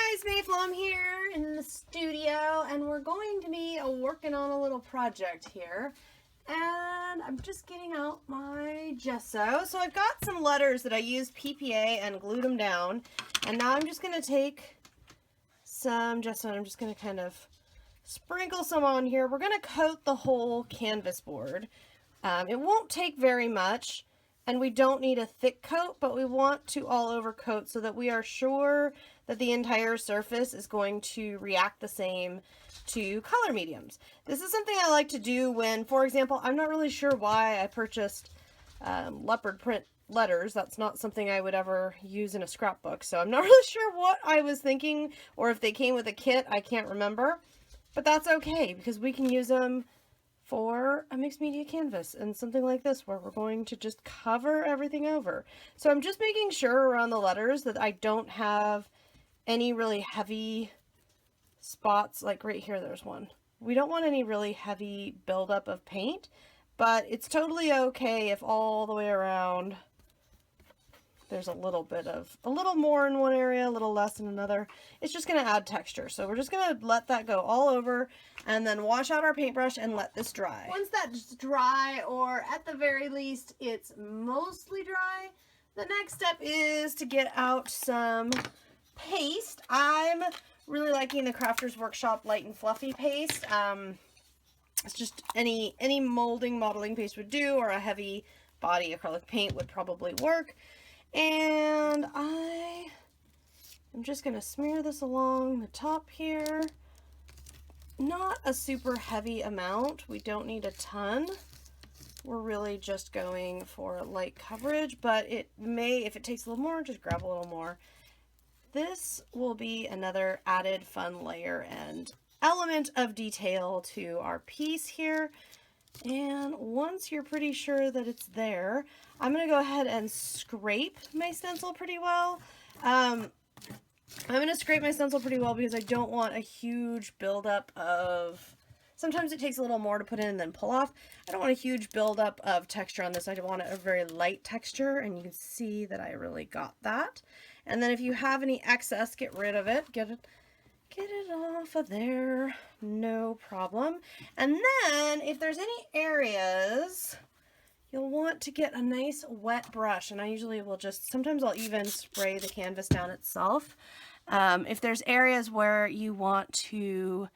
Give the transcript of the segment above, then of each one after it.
guys, Mayflow. I'm here in the studio and we're going to be working on a little project here. And I'm just getting out my gesso. So I've got some letters that I used PPA and glued them down. And now I'm just going to take some gesso and I'm just going to kind of sprinkle some on here. We're going to coat the whole canvas board. It won't take very much. And we don't need a thick coat, but we want to all over coat so that we are sure that the entire surface is going to react the same to color mediums. This is something I like to do when, for example, I'm not really sure why I purchased leopard print letters. That's not something I would ever use in a scrapbook, so I'm not really sure what I was thinking, or if they came with a kit, I can't remember. But that's okay, because we can use them for a mixed media canvas and something like this where we're going to just cover everything over. So I'm just making sure around the letters that I don't have any really heavy spots. Like right here, there's one. We don't want any really heavy buildup of paint, but it's totally okay if all the way around there's a little more in one area, a little less in another. It's just going to add texture. So we're just going to let that go all over and then wash out our paintbrush and let this dry. Once that's dry, or at the very least, it's mostly dry, the next step is to get out some paste. I'm really liking the Crafters Workshop Light and Fluffy paste. It's just any modeling paste would do, or a heavy body acrylic paint would probably work. And I am just going to smear this along the top here. Not a super heavy amount. We don't need a ton. We're really just going for light coverage, but it may, if it takes a little more, just grab a little more. This will be another added fun layer and element of detail to our piece here. And once you're pretty sure that it's there, I'm going to go ahead and scrape my stencil pretty well. I'm going to scrape my stencil pretty well because I don't want a huge buildup of... Sometimes it takes a little more to put in and then pull off. I don't want a huge buildup of texture on this. I want a very light texture, and you can see that I really got that. And then if you have any excess, get rid of it. Get it off of there, no problem. And then if there's any areas, you'll want to get a nice wet brush, and I usually will just, sometimes I'll even spray the canvas down itself. If there's areas where you want to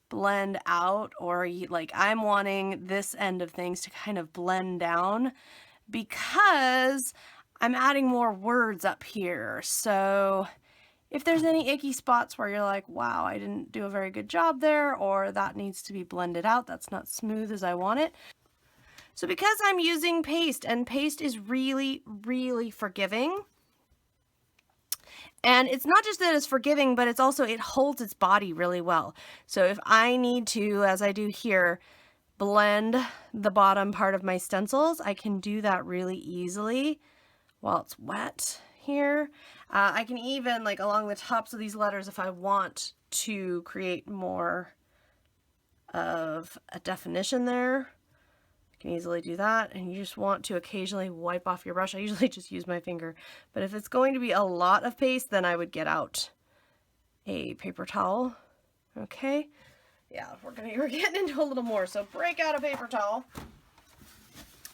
blend out, or like I'm wanting this end of things to kind of blend down because I'm adding more words up here. So if there's any icky spots where you're like, wow, I didn't do a very good job there, or that needs to be blended out, that's not smooth as I want it. So because I'm using paste, and paste is really, really forgiving, and it's not just that it's forgiving, but it's also, it holds its body really well. So if I need to, as I do here, blend the bottom part of my stencils, I can do that really easily while it's wet here. I can even, like along the tops of these letters, if I want to create more of a definition there, I can easily do that. And you just want to occasionally wipe off your brush. I usually just use my finger, but if it's going to be a lot of paste, then I would get out a paper towel. Okay, yeah, we're getting into a little more, so break out a paper towel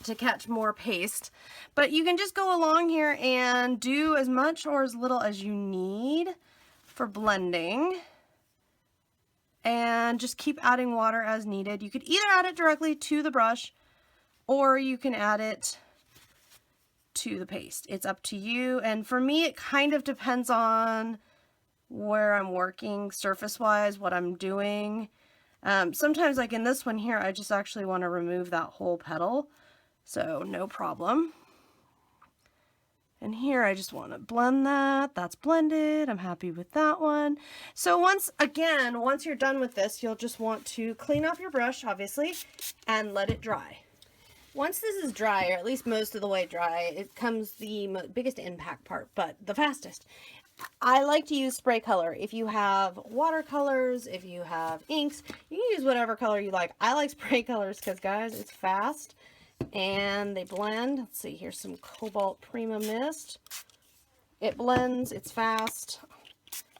to catch more paste. But you can just go along here and do as much or as little as you need for blending, and just keep adding water as needed. You could either add it directly to the brush, or you can add it to the paste. It's up to you. And for me, it kind of depends on where I'm working surface wise, what I'm doing. Sometimes, like in this one here, I just actually want to remove that whole petal. So no problem. And here I just want to blend that. That's blended. I'm happy with that one. So once you're done with this, you'll just want to clean off your brush, obviously, and let it dry. Once this is dry, or at least most of the way dry, it comes the biggest impact part, but the fastest. I like to use spray color. If you have watercolors, if you have inks, you can use whatever color you like. I like spray colors because, guys, it's fast and they blend. Let's see, here's some Cobalt Prima Mist. It blends, it's fast.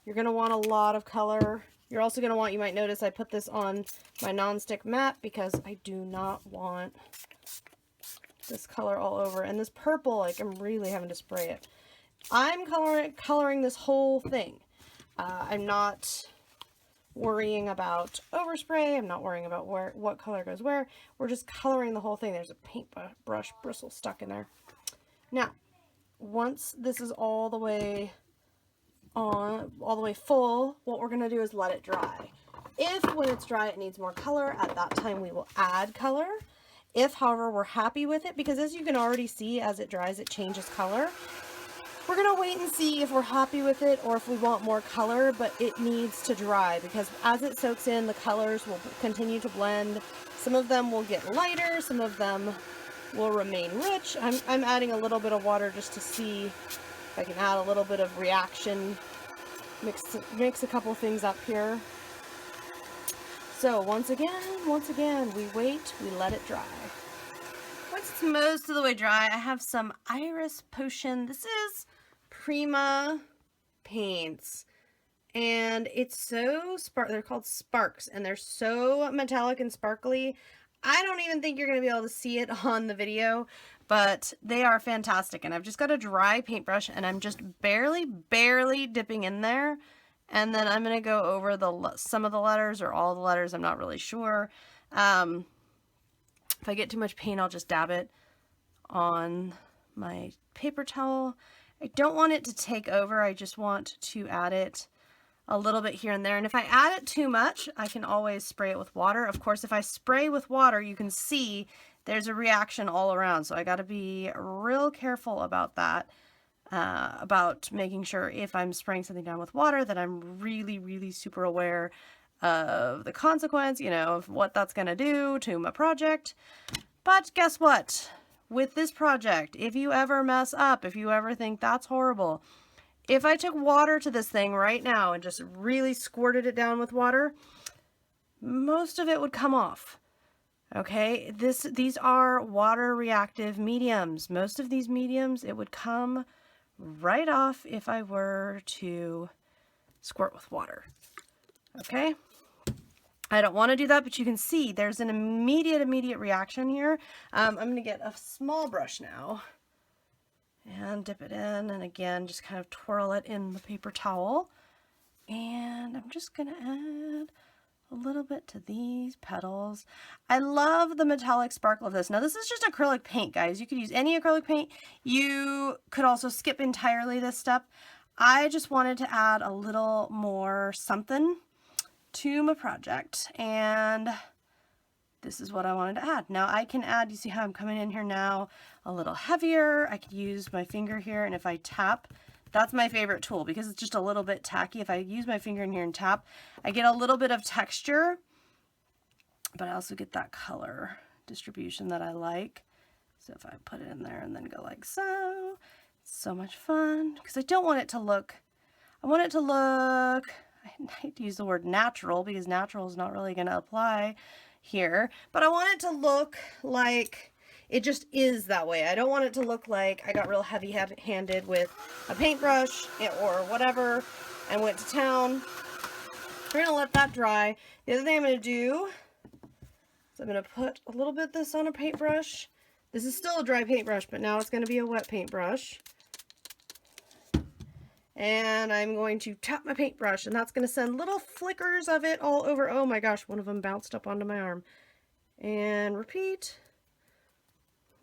You're going to want a lot of color. You're also going to want, you might notice I put this on my nonstick mat because I do not want this color all over. And this purple, like, I'm really having to spray it. I'm coloring this whole thing. I'm not worrying about overspray. I'm not worrying about what color goes where. We're just coloring the whole thing. There's a paintbrush bristle stuck in there. Now, once this is all the way full, what we're going to do is let it dry. If when it's dry it needs more color, at that time we will add color. If, however, we're happy with it, because as you can already see, as it dries, it changes color. We're going to wait and see if we're happy with it or if we want more color, but it needs to dry because as it soaks in, the colors will continue to blend. Some of them will get lighter, some of them will remain rich. I'm adding a little bit of water just to see if I can add a little bit of reaction, mix a couple things up here. So once again, we wait, we let it dry. Once it's most of the way dry, I have some Iris Potion. This is Prima paints, and it's so they're called Sparks, and they're so metallic and sparkly. I don't even think you're going to be able to see it on the video, but they are fantastic. And I've just got a dry paintbrush, and I'm just barely dipping in there, and then I'm going to go over some of the letters or all the letters. I'm not really sure. If I get too much paint, I'll just dab it on my paper towel. I don't want it to take over. I just want to add it a little bit here and there. And if I add it too much, I can always spray it with water. Of course, if I spray with water, you can see there's a reaction all around. So I got to be real careful about that, about making sure if I'm spraying something down with water that I'm really super aware of the consequence, you know, of what that's going to do to my project. But guess what? With this project, if you ever mess up, if you ever think that's horrible, if I took water to this thing right now and just really squirted it down with water, most of it would come off. Okay, these are water reactive mediums. Most of these mediums, it would come right off if I were to squirt with water. Okay, I don't want to do that, but you can see there's an immediate reaction here. I'm going to get a small brush now and dip it in, and again, just kind of twirl it in the paper towel. And I'm just going to add a little bit to these petals. I love the metallic sparkle of this. Now, this is just acrylic paint, guys. You could use any acrylic paint. You could also skip entirely this step. I just wanted to add a little more something to my project, and this is what I wanted to add. Now I can add, you see how I'm coming in here now a little heavier. I could use my finger here, and if I tap, that's my favorite tool because it's just a little bit tacky. If I use my finger in here and tap, I get a little bit of texture, but I also get that color distribution that I like. So if I put it in there and then go like so, it's so much fun because I don't want it to look, I want it to look, I hate to use the word natural because natural is not really going to apply here, but I want it to look like it just is that way. I don't want it to look like I got real heavy-handed with a paintbrush or whatever and went to town. We're going to let that dry. The other thing I'm going to do is I'm going to put a little bit of this on a paintbrush. This is still a dry paintbrush, but now it's going to be a wet paintbrush. And I'm going to tap my paintbrush, and that's going to send little flickers of it all over. Oh my gosh, one of them bounced up onto my arm. And repeat.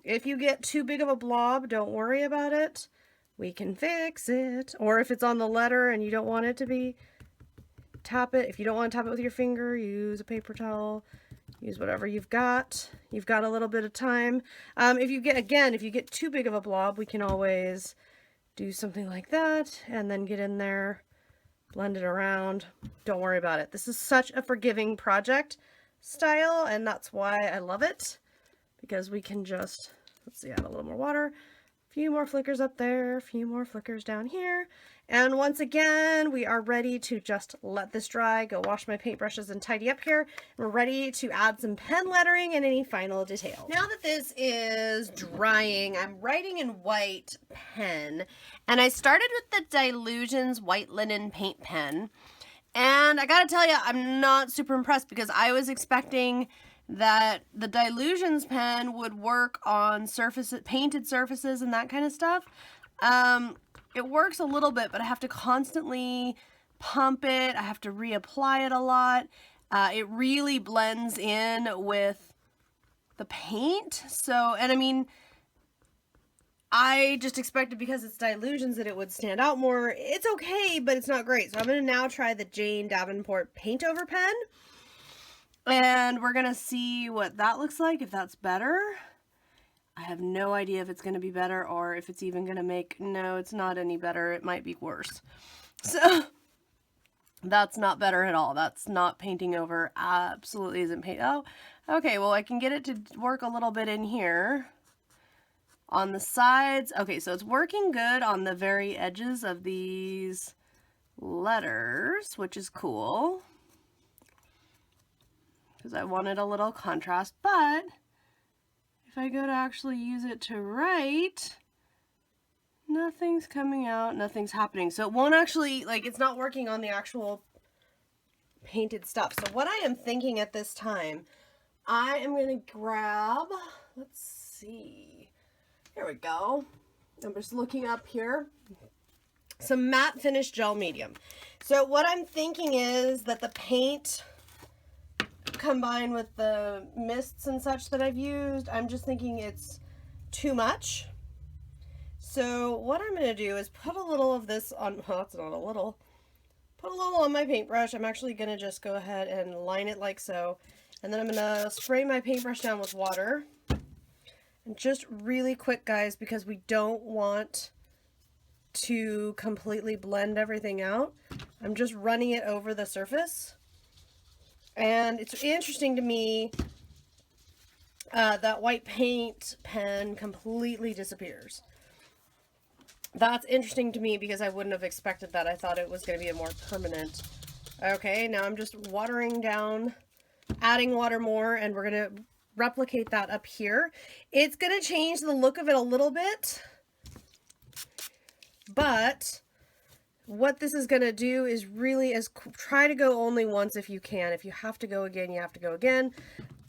If you get too big of a blob, don't worry about it. We can fix it. Or if it's on the letter and you don't want it to be, tap it. If you don't want to tap it with your finger, use a paper towel. Use whatever you've got. You've got a little bit of time. If you get too big of a blob, we can always do something like that and then get in there, blend it around. Don't worry about it. This is such a forgiving project style, and that's why I love it, because we can just, let's see, add a little more water, a few more flickers up there, a few more flickers down here, And once again, we are ready to just let this dry, go wash my paintbrushes and tidy up here. We're ready to add some pen lettering and any final details. Now that this is drying, I'm writing in white pen, and I started with the Dylusions White Linen Paint Pen. And I gotta tell you, I'm not super impressed because I was expecting that the Dylusions pen would work on surfaces, painted surfaces and that kind of stuff. It works a little bit, but I have to constantly pump it. I have to reapply it a lot. It really blends in with the paint. So, and I mean, I just expected because it's Dylusions that it would stand out more. It's okay, but it's not great. So I'm going to now try the Jane Davenport Paint Over Pen. And we're going to see what that looks like, if that's better. I have no idea if it's going to be better or if it's even going to make... No, it's not any better. It might be worse. So that's not better at all. That's not painting over. Absolutely isn't paint. Oh, okay. Well, I can get it to work a little bit in here. On the sides, okay, so it's working good on the very edges of these letters, which is cool, because I wanted a little contrast, but if I go to actually use it to write, nothing's coming out, nothing's happening. So it won't actually, like, it's not working on the actual painted stuff. So what I am thinking at this time, I am going to grab, let's see. Here we go. I'm just looking up here. Some matte finish gel medium. So what I'm thinking is that the paint combined with the mists and such that I've used, I'm just thinking it's too much. So what I'm going to do is put a little of this on, well, that's not a little. Put a little on my paintbrush. I'm actually going to just go ahead and line it like so. And then I'm going to spray my paintbrush down with water. And just really quick, guys, because we don't want to completely blend everything out. I'm just running it over the surface. And it's interesting to me that white paint pen completely disappears. That's interesting to me because I wouldn't have expected that. I thought it was going to be a more permanent. Okay, now I'm just watering down, adding water more, and we're going to replicate that up here. It's going to change the look of it a little bit, but what this is going to do is really try to go only once if you can. If you have to go again, you have to go again,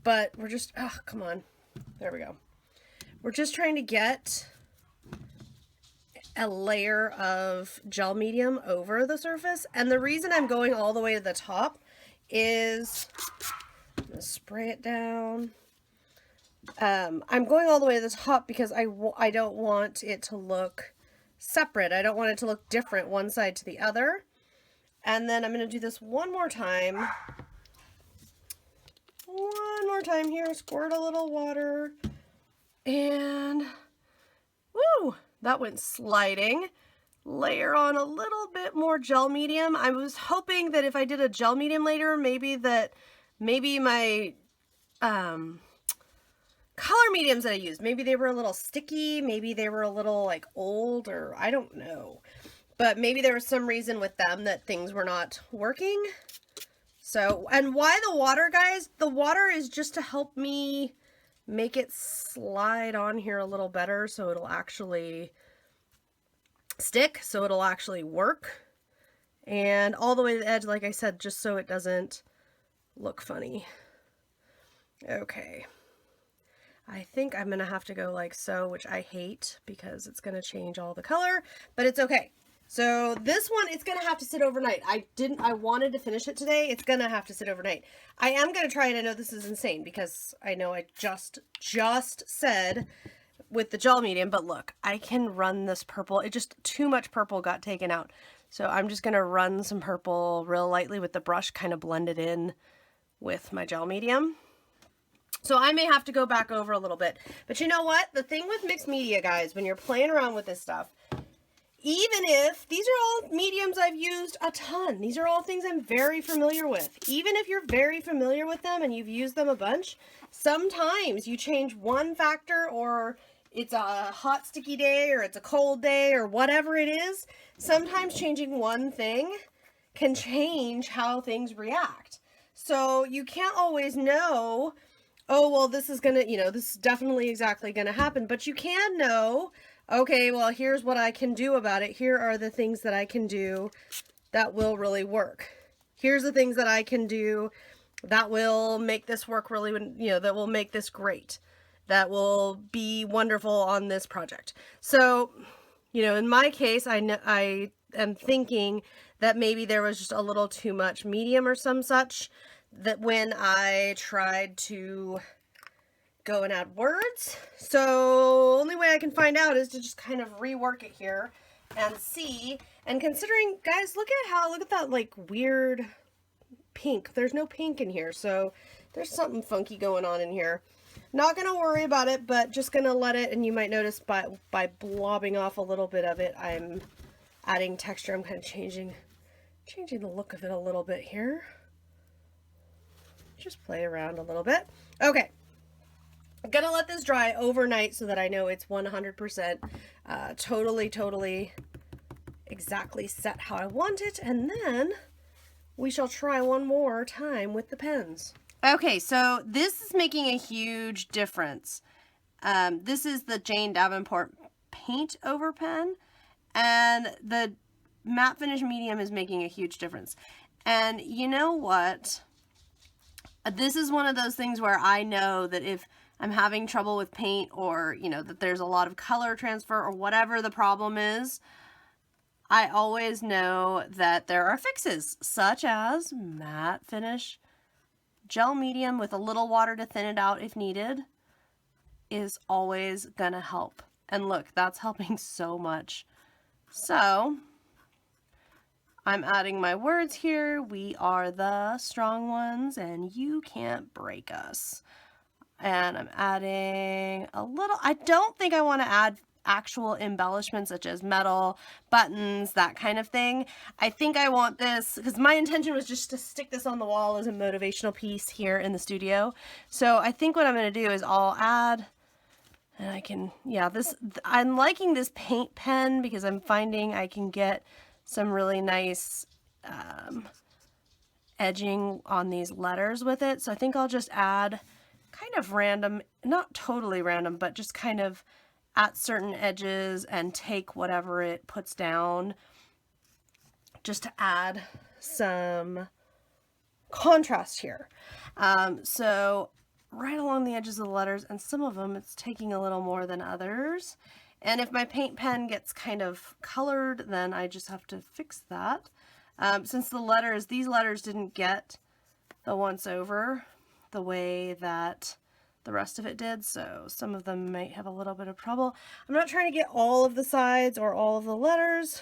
but we're just, oh, come on. There we go. We're just trying to get a layer of gel medium over the surface, and the reason I'm going all the way to the top is, I'm going to spray it down. I'm going all the way to the top because I don't want it to look separate. I don't want it to look different one side to the other. And then I'm going to do this one more time. One more time here. Squirt a little water. And, woo, that went sliding. Layer on a little bit more gel medium. I was hoping that if I did a gel medium later, maybe my, color mediums that I used, maybe they were a little sticky, maybe they were a little like old, or I don't know, but maybe there was some reason with them that things were not working. So, and why the water, guys? The water is just to help me make it slide on here a little better so it'll actually stick, so it'll actually work, and all the way to the edge, like I said, just so it doesn't look funny. Okay. I think I'm going to have to go like so, which I hate because it's going to change all the color, but it's okay. So this one, it's going to have to sit overnight. I wanted to finish it today. It's going to have to sit overnight. I am going to try it. I know this is insane because I know I just said with the gel medium, but look, I can run this purple. It just, too much purple got taken out. So I'm just going to run some purple real lightly with the brush, kind of blend it in with my gel medium. So I may have to go back over a little bit. But you know what? The thing with mixed media, guys, when you're playing around with this stuff, even if these are all mediums I've used a ton, these are all things I'm very familiar with. Even if you're very familiar with them and you've used them a bunch, sometimes you change one factor, or it's a hot sticky day or it's a cold day or whatever it is, sometimes changing one thing can change how things react. So you can't always know, oh, well, this is gonna, this is definitely exactly gonna happen, but you can know, okay, well, here's what I can do about it. Here are the things that I can do that will really work. Here's the things that I can do that will make this work really, that will make this great, that will be wonderful on this project. So, in my case, I am thinking that maybe there was just a little too much medium or some such, that when I tried to go and add words. So only way I can find out is to just kind of rework it here and see. And considering, guys, look at that like weird pink. There's no pink in here, so there's something funky going on in here. Not gonna worry about it, but just gonna let it, and you might notice by blobbing off a little bit of it, I'm adding texture. I'm kind of changing the look of it a little bit here. Just play around a little bit. Okay. I'm gonna let this dry overnight so that I know it's 100% totally exactly set how I want it, and then we shall try one more time with the pens. Okay, so this is making a huge difference. This is the Jane Davenport Paint Over pen, and the matte finish medium is making a huge difference. And you know what? This is one of those things where I know that if I'm having trouble with paint, or, that there's a lot of color transfer or whatever the problem is, I always know that there are fixes, such as matte finish gel medium with a little water to thin it out if needed is always gonna help. And look, that's helping so much. So I'm adding my words here. We are the strong ones and you can't break us. And I'm adding a little, I don't think I want to add actual embellishments such as metal, buttons, that kind of thing. I think I want this, because my intention was just to stick this on the wall as a motivational piece here in the studio. So I think what I'm going to do is I'll add, and I can, I'm liking this paint pen because I'm finding I can get some really nice edging on these letters with it. So I think I'll just add kind of random, not totally random, but just kind of at certain edges and take whatever it puts down just to add some contrast here. So right along the edges of the letters, and some of them it's taking a little more than others. And if my paint pen gets kind of colored, then I just have to fix that. Since these letters didn't get the once over the way that the rest of it did, so some of them might have a little bit of trouble. I'm not trying to get all of the sides or all of the letters.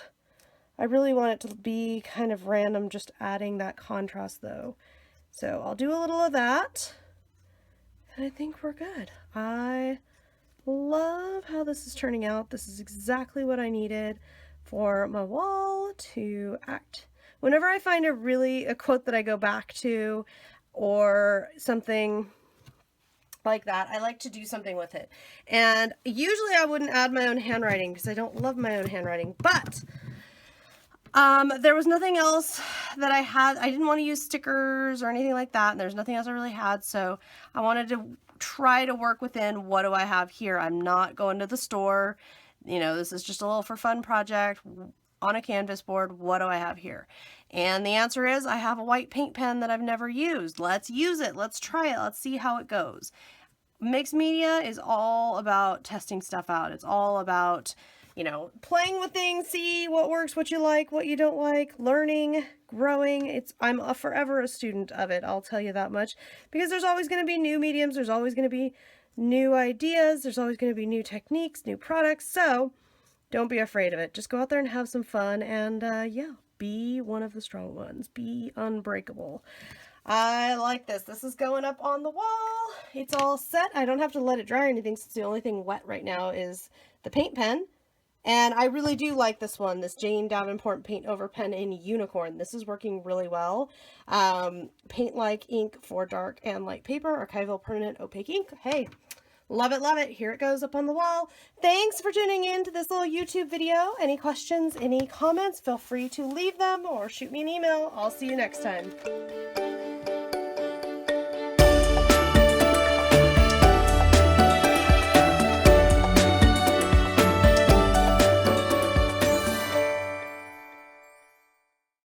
I really want it to be kind of random, just adding that contrast though. So I'll do a little of that, and I think we're good. I love how this is turning out. This is exactly what I needed for my wall to act. Whenever I find a quote that I go back to or something like that, I like to do something with it. And usually I wouldn't add my own handwriting because I don't love my own handwriting, but there was nothing else that I had. I didn't want to use stickers or anything like that, and there's nothing else I really had, so I wanted to try to work within what do I have here. I'm not going to the store. This is just a little for fun project on a canvas board. What do I have here? And the answer is I have a white paint pen that I've never used. Let's use it. Let's try it. Let's see how it goes. Mixed media is all about testing stuff out. It's all about, playing with things, see what works, what you like, what you don't like, learning, growing. I'm forever a student of it, I'll tell you that much, because there's always going to be new mediums, there's always going to be new ideas, there's always going to be new techniques, new products, so don't be afraid of it. Just go out there and have some fun, and be one of the strong ones. Be unbreakable. I like this. This is going up on the wall. It's all set. I don't have to let it dry or anything, since the only thing wet right now is the paint pen. And I really do like this one, this Jane Davenport Paint Over pen in Unicorn. This is working really well. Paint like ink for dark and light paper, archival permanent opaque ink. Hey, Love it, love it. Here it goes up on the wall. Thanks for tuning in to this little YouTube video. Any questions, any comments, feel free to leave them or shoot me an email. I'll see you next time.